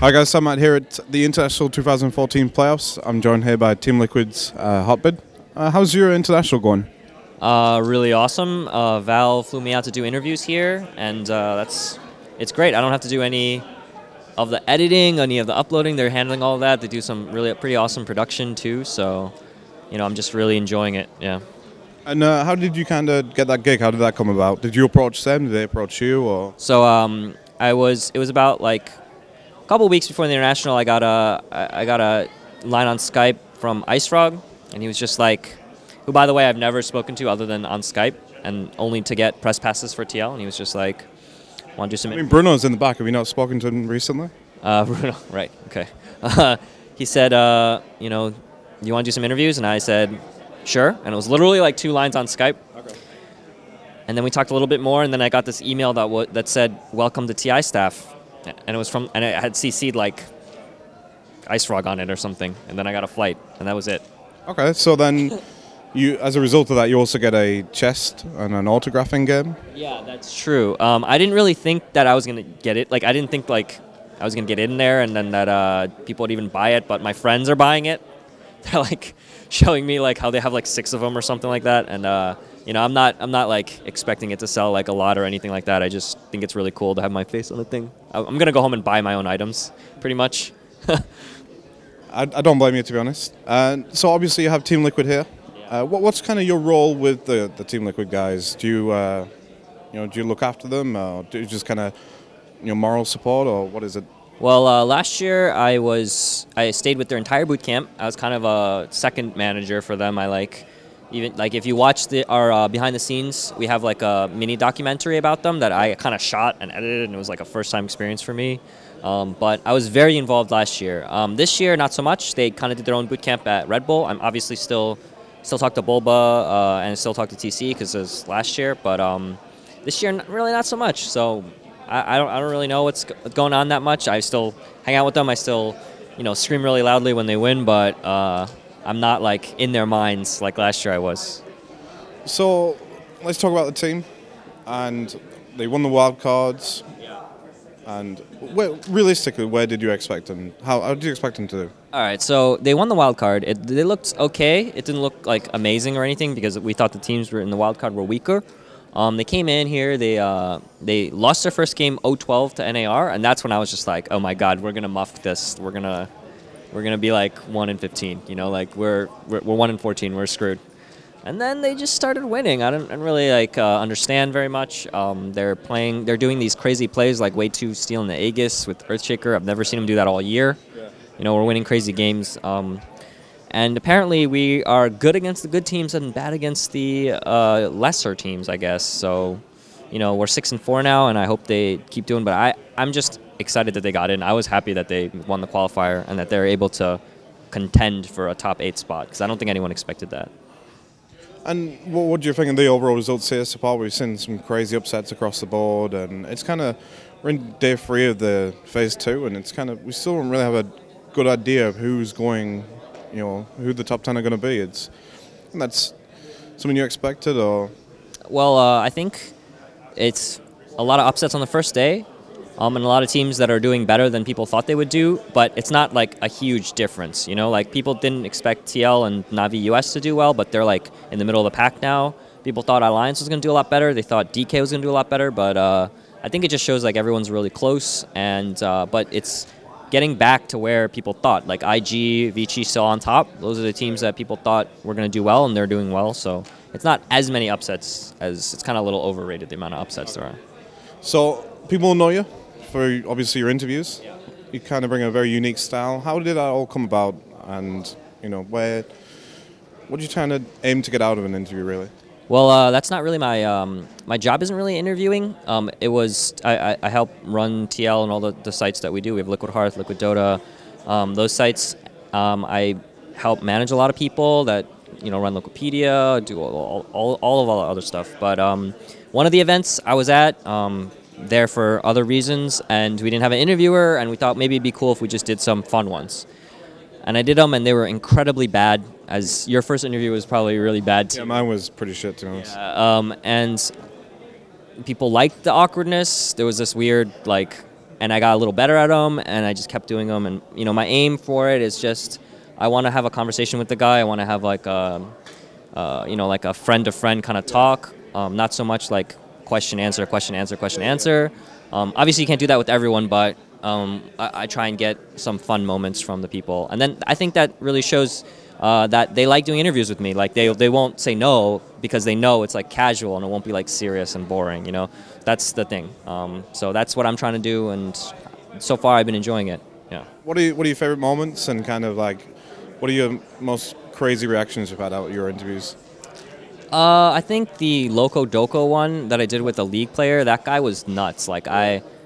Hi guys, I'm Matt here at the International 2014 playoffs. I'm joined here by Team Liquid's Hotbid. How's your international going? Really awesome. Val flew me out to do interviews here, and it's great. I don't have to do any of the editing, any of the uploading. They're handling all of that. They do some really pretty awesome production too. So, I'm just really enjoying it. Yeah. And how did you kind of get that gig? How did that come about? Did you approach them? Did they approach you? Or So it was about like a couple weeks before the international. I got a line on Skype from Ice Frog, and he was just like, who, by the way, I've never spoken to other than on Skype and only to get press passes for TL. And he was just like, want to do some... I mean, Bruno's in the back. Have you not spoken to him recently? Bruno, right, okay. He said, you want to do some interviews? And I said, sure. And it was literally like 2 lines on Skype. Okay. And then we talked a little bit more, and then I got this email that said, welcome to TI staff. And it was and it had CC'd like Ice Frog on it or something. And then I got a flight, and that was it. Okay, so then... as a result of that, you also get a chest and an autographing game? Yeah, that's true. I didn't really think that I was going to get it. Like, I didn't think, like, I was going to get in there and then that people would even buy it, but my friends are buying it. They're, like, showing me, like, how they have, like, 6 of them or something like that. And, I'm not, like, expecting it to sell, like, a lot or anything like that. I just think it's really cool to have my face on the thing. I'm going to go home and buy my own items, pretty much. I don't blame you, to be honest. So, obviously, you have Team Liquid here. What's kind of your role with the Team Liquid guys? Do you look after them, or do you just kind of moral support, or what is it? Well, last year I stayed with their entire boot camp. I was kind of a second manager for them. If you watch our behind the scenes, we have like a mini documentary about them that I kind of shot and edited, and it was like a first time experience for me. But I was very involved last year. This year, not so much. They kind of did their own boot camp at Red Bull. I'm obviously still talk to Bulba and still talk to TC because it was last year, but this year really not so much. So I don't really know what's going on that much. I still hang out with them. I still scream really loudly when they win, but I'm not like in their minds like last year I was. So let's talk about the team. And they won the wild cards. And realistically, where did you expect them? How did you expect them to do? All right, so they won the wild card. They looked okay. It didn't look like amazing or anything because we thought the teams were in the wild card were weaker. They came in here. They lost their first game 0-12 to NAR, and that's when I was just like, oh my God, we're gonna muff this. We're gonna be like 1-15. Like we're 1-14. We're screwed. And then they just started winning. I didn't really understand very much. They're doing these crazy plays like way two stealing the Aegis with Earthshaker. I've never seen them do that all year. Yeah. We're winning crazy games. And apparently we are good against the good teams and bad against the lesser teams, I guess. So, we're 6-4 now, and I hope they keep doing. But I'm just excited that they got in. I was happy that they won the qualifier and that they're able to contend for a top 8 spot because I don't think anyone expected that. And what do you think of the overall results here so far? We've seen some crazy upsets across the board, and it's kind of, we're in day 3 of the phase 2, and it's kind of, we still don't really have a good idea of who's going, who the top 10 are going to be. And that's something you expected, or? Well, I think it's a lot of upsets on the first day, and a lot of teams that are doing better than people thought they would do, but it's not like a huge difference, Like people didn't expect TL and Navi US to do well, but they're like in the middle of the pack now. People thought Alliance was going to do a lot better. They thought DK was going to do a lot better, but I think it just shows like everyone's really close, and but it's getting back to where people thought. Like IG, Vici still on top. Those are the teams that people thought were going to do well, and they're doing well. So it's not as many upsets as, it's kind of a little overrated, the amount of upsets there are. So people know you for obviously your interviews. Yeah. You kind of bring a very unique style. How did that all come about? And what are you trying to aim to get out of an interview, really? Well, that's not really my job. Isn't really interviewing. It was I help run TL and all the sites that we do. We have Liquid Hearth, Liquid Dota, those sites. I help manage a lot of people that run Wikipedia, do all of the other stuff. But one of the events I was at. There for other reasons, and we didn't have an interviewer, and we thought maybe it'd be cool if we just did some fun ones. And I did them, and they were incredibly bad, as your first interview was probably really bad too. Yeah, mine was pretty shit, to be honest. And people liked the awkwardness. There was this weird, and I got a little better at them, and I just kept doing them. And my aim for it is just I want to have a conversation with the guy. I want to have like like a friend to friend kind of talk, not so much like question answer, question answer, question answer. Obviously, you can't do that with everyone, but I try and get some fun moments from the people, and then I think that really shows that they like doing interviews with me. Like they won't say no because they know it's like casual and it won't be like serious and boring. That's the thing. So that's what I'm trying to do, and so far I've been enjoying it. Yeah. What are your favorite moments, and kind of like what are your most crazy reactions you've had out at your interviews? I think the Loco Doco one that I did with the league player, that guy was nuts. Like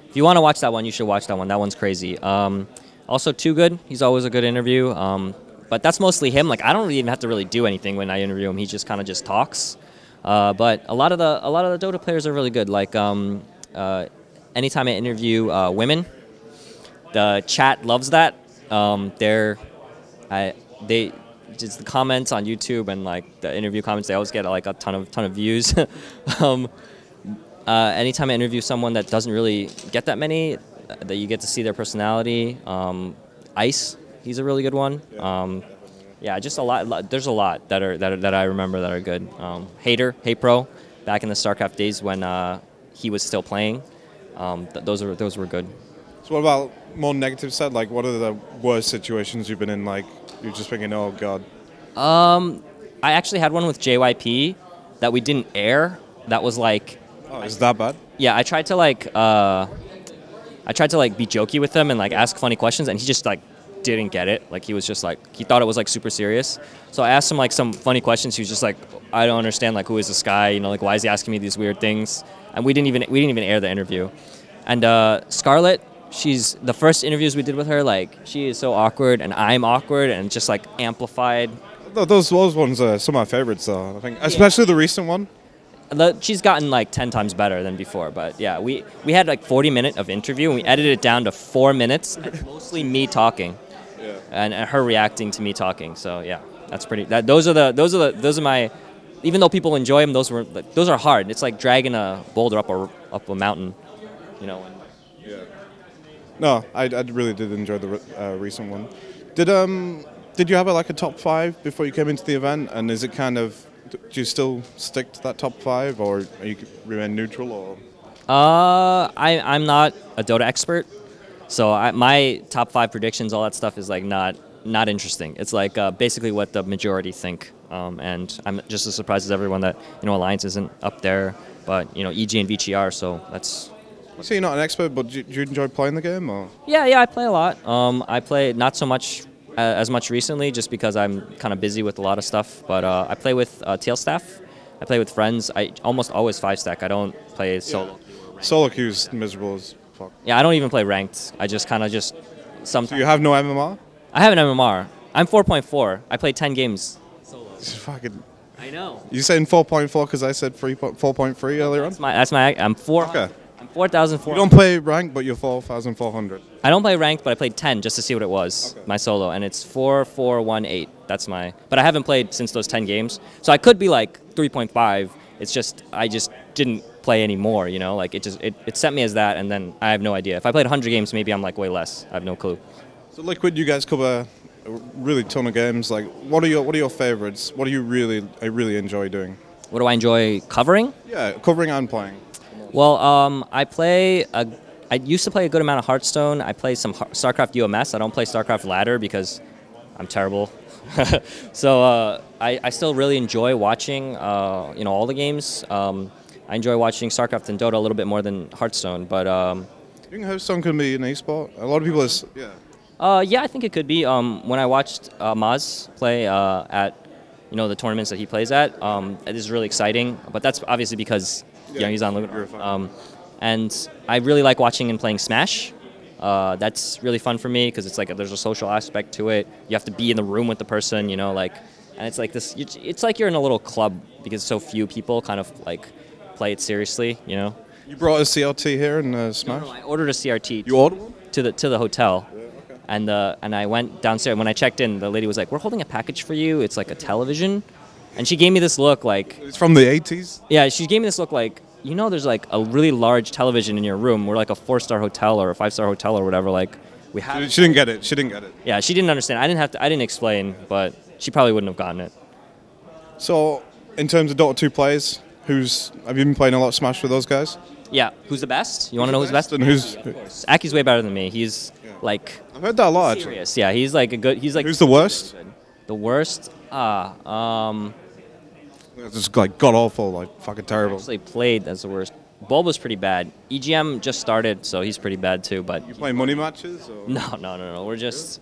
if you want to watch that one, you should watch that one. That one's crazy. Also, Too Good. He's always a good interview. But that's mostly him. Like I don't even have to really do anything when I interview him. He just kind of just talks. But a lot of the Dota players are really good. Like anytime I interview women, the chat loves that. They just the comments on YouTube and like the interview comments, they always get like a ton of views. Anytime I interview someone that doesn't really get that many, that you get to see their personality. Ice, he's a really good one. Yeah, just a lot. There's a lot that I remember that are good. Hey Pro, back in the StarCraft days when he was still playing. Those were good. So what about more negative side? Like what are the worst situations you've been in? Like you're just thinking, oh god. I actually had one with JYP that we didn't air. That was like. Oh, is that bad? Yeah, I tried to like be jokey with him and like ask funny questions, and he just like didn't get it. Like he was just like he thought it was like super serious. So I asked him like some funny questions. He was just like, I don't understand. Like who is this guy? Like why is he asking me these weird things? And we didn't even air the interview. And Scarlett, she's the first interviews we did with her. Like she is so awkward, and I'm awkward, and just like amplified. Those ones are some of my favorites, though. I think, especially the recent one. She's gotten like 10 times better than before, but yeah, we had like 40 minutes of interview, and we edited it down to 4 minutes, and mostly me talking, and her reacting to me talking. So yeah, that's pretty. Those are my. Even though people enjoy them, those are hard. It's like dragging a boulder up a mountain, Yeah. No, I really did enjoy the recent one. Did you have like a top 5 before you came into the event, and is it kind of? Do you still stick to that top 5, or are you remain neutral? Or I'm not a Dota expert, so my top 5 predictions, all that stuff is like not interesting. It's like basically what the majority think, and I'm just as surprised as everyone that Alliance isn't up there, but EG and VG are. So that's. So you're not an expert, but do you enjoy playing the game? Or? Yeah, I play a lot. I play not so much. As much recently, just because I'm kind of busy with a lot of stuff. But I play with TL staff. I play with friends. I almost always 5-stack. I don't play solo. Yeah. Solo queue's miserable as fuck. Yeah, I don't even play ranked. I just kind of sometimes. So you have no MMR? I have an MMR. I'm 4.4. I play 10 games. Solo. Fucking. I know. You saying 4.4 because I said 4.3 earlier on? That's my. I'm 4. Okay. I'm 4,400. You don't play ranked, but you're 4,400. I don't play ranked, but I played 10 just to see what it was, my solo, and it's 4,418. That's my. But I haven't played since those 10 games, so I could be like 3.5. It's just I just didn't play anymore, Like it set me as that, and then I have no idea. If I played 100 games, maybe I'm like way less. I have no clue. So Liquid, you guys cover a really ton of games. Like, what are your favorites? What do you really enjoy doing? What do I enjoy covering? Yeah, covering and playing. Well, I used to play a good amount of Hearthstone. I play some StarCraft UMS. I don't play StarCraft Ladder because I'm terrible. So I still really enjoy watching, all the games. I enjoy watching StarCraft and Dota a little bit more than Hearthstone. But you think Hearthstone can be an esport? A lot of people yeah, I think it could be. When I watched Maz play at the tournaments that he plays at, it is really exciting. But that's obviously because he's on Luminar. And I really like watching and playing Smash. That's really fun for me because it's like there's a social aspect to it. You have to be in the room with the person, and it's like this. It's like you're in a little club because so few people kind of like play it seriously, You brought a CRT here in Smash? No, I ordered a CRT. You ordered one? To the hotel. Yeah, okay. And I went downstairs. When I checked in, the lady was like, "We're holding a package for you. It's like a television." And she gave me this look like... It's from the 80s? Yeah, she gave me this look like, you know, there's like a really large television in your room. We're like a 4-star hotel or a 5-star hotel or whatever. Like, we have. She didn't get it. She didn't get it. Yeah, she didn't understand. I didn't explain, but she probably wouldn't have gotten it. So, in terms of Dota 2 players, have you been playing a lot of Smash with those guys? Yeah, who's the best? You want to know who's the best? And who's? Aki's way better than me. He's like I've heard that a lot. Actually. serious. Yeah, he's like a good. He's like. Who's the worst? The worst? It's just like god awful, like fucking terrible. Actually played as the worst. Bulb was pretty bad. EGM just started, so he's pretty bad too. But You play money matches? Or? no. We're just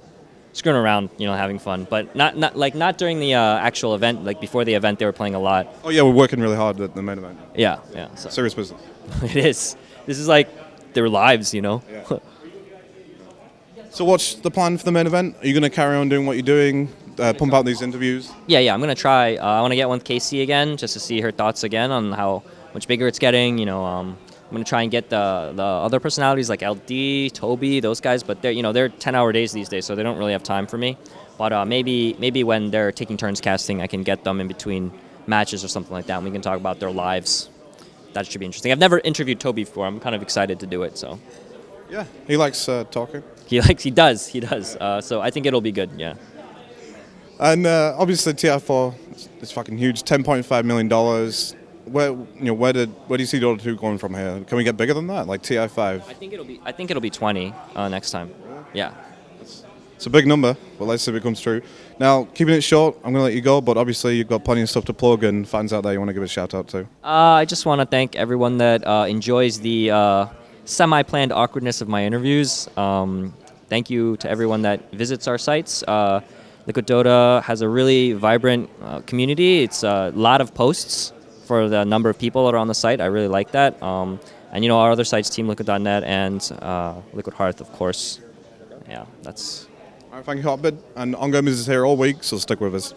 screwing around, you know, having fun. But not during the actual event. Like before the event, they were playing a lot. Oh yeah, we're working really hard at the main event. Yeah. So Serious business. it is. This is like their lives, you know. Yeah. So what's the plan for the main event? Are you going to carry on doing what you're doing? Pump out these interviews? Yeah. I'm gonna try. I want to get one with Casey again, just to see her thoughts again on how much bigger it's getting. You know, I'm gonna try and get the other personalities like LD, Toby, those guys. But they're 10-hour days these days, so they don't really have time for me. But maybe when they're taking turns casting, I can get them in between matches or something like that, and we can talk about their lives. That should be interesting. I've never interviewed Toby before. I'm kind of excited to do it. So. Yeah, he likes talking. He does. So I think it'll be good. Yeah. And obviously TI4 is fucking huge. $10.5 million. Where do you see Dota 2 going from here? Can we get bigger than that, like TI5? I think it'll be 20 next time. Yeah. It's a big number, but let's see if it comes true. Now, keeping it short, I'm going to let you go, but obviously you've got plenty of stuff to plug and fans out there you want to give a shout out to. I just want to thank everyone that enjoys the semi-planned awkwardness of my interviews. Thank you to everyone that visits our sites. Liquid Dota has a really vibrant community. It's a lot of posts for the number of people that are on the site. I really like that. And our other sites, TeamLiquid.net and Liquid Hearth, of course. Yeah, that's... All right, thank you, Hotbit. And Ongoing is here all week, so stick with us.